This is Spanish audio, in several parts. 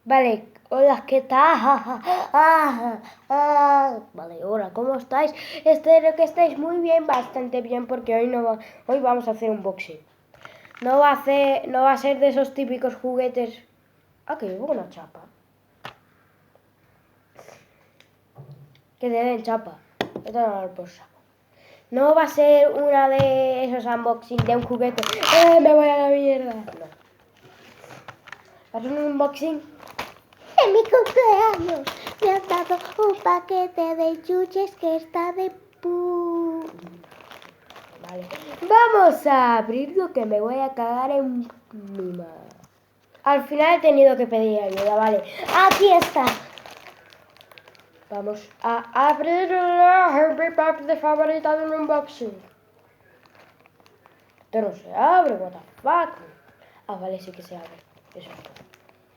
Vale, hola, ¿qué tal? Vale, hola, ¿cómo estáis? Espero que estéis muy bien, bastante bien, porque hoy vamos a hacer un unboxing. No va a ser de esos típicos juguetes. Ah, que llevo una chapa. Que te den chapa. Esto no va por saco. No va a ser una de esos unboxing de un juguete. Me voy a la mierda! No. Va a ser un unboxing. En mi cumpleaños me han dado un paquete de chuches que está de pu... Vale. Vamos a abrirlo, que me voy a cagar en mi madre. Al final he tenido que pedir ayuda, vale. Aquí está. Vamos a abrirlo. Mi parte favorita de un unboxing. Esto no se abre, what the fuck. Ah, vale, sí que se abre. Eso es todo.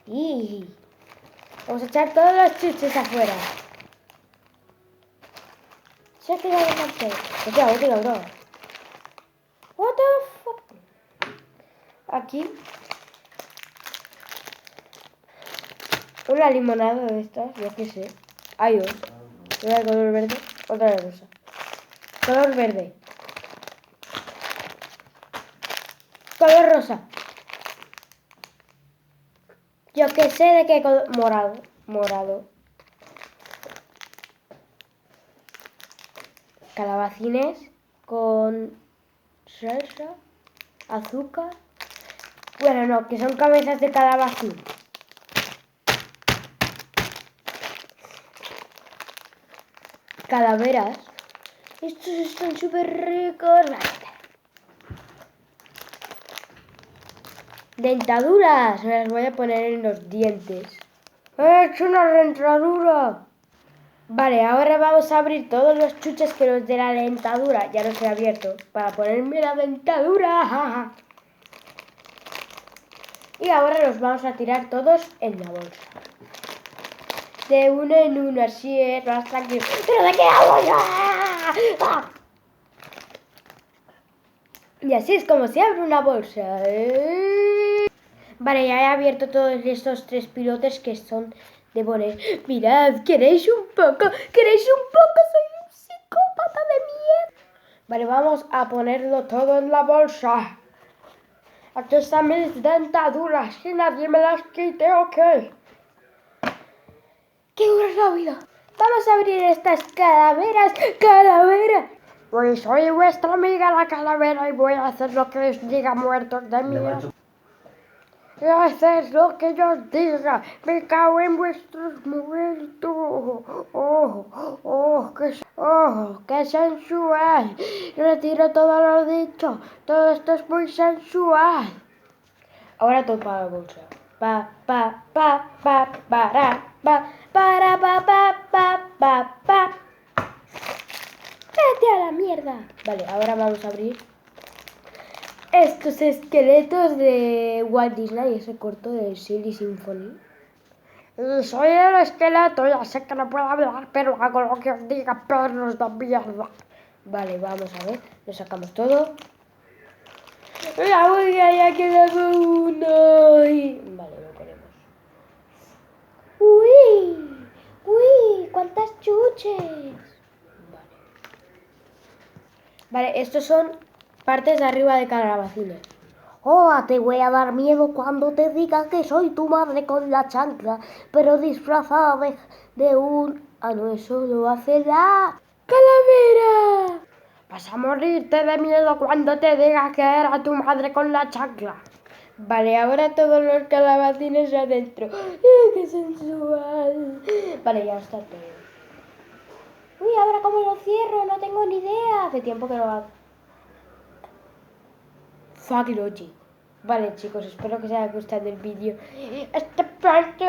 Y vamos a echar todos los chuches afuera. Se ha quedado el pastel. Hostia, la droga. What the fuck. Aquí. Una limonada de estas, yo qué sé. Hay dos. Una de color verde, otra de rosa. Color verde. Color rosa. Yo que sé de qué color. Morado. Morado. Calabacines con salsa, azúcar. Bueno, no, que son cabezas de calabacín. Calaveras. Estos están súper ricos. Dentaduras. Me las voy a poner en los dientes. ¡He hecho una dentadura! Vale, ahora vamos a abrir todos los chuches que los de la dentadura ya los he abierto para ponerme la dentadura. Y ahora los vamos a tirar todos en la bolsa. De uno en uno, así es, más tranquilo. ¡Pero de qué hago ya! Y así es como se abre una bolsa. Vale, ya he abierto todos estos tres pilotes que son de poner. Mirad, ¿queréis un poco? ¿Queréis un poco? Soy un psicópata de mierda. Vale, vamos a ponerlo todo en la bolsa. Aquí están mis dentaduras, que nadie me las quite, ¿ok? ¡Qué rápido! Vamos a abrir estas calaveras. ¡Calavera! Pues soy vuestra amiga la calavera y voy a hacer lo que os diga, muertos de miedo. Y haced lo que yo os diga. Me cago en vuestros muertos. Qué sensual. Retiro todo lo dicho. Todo esto es muy sensual. Ahora todo para la bolsa. ¡Vete a la mierda! Vale, ahora vamos a abrir estos esqueletos de Walt Disney, ese corto de Silly Symphony. Soy el esqueleto, ya sé que no puedo hablar, pero hago lo que os diga, perros de mierda. Vale, vamos a ver, le sacamos todo. La única ya queda uno. Vale, lo ponemos. ¡Uy! ¡Cuántas chuches! Vale, estos son partes de arriba de calabacines. Te voy a dar miedo cuando te diga que soy tu madre con la chancla, pero disfrazada de un... Ah, no, eso lo hace la... ¡Calavera! Vas a morirte de miedo cuando te diga que era tu madre con la chancla. Vale, ahora todos los calabacines adentro. ¡Qué sensual! Vale, ya está todo. Uy, ¿ahora cómo lo cierro? No tengo ni idea. Hace tiempo que lo hago. Fuck logic. Vale, chicos, espero que os haya gustado el vídeo. Este parte...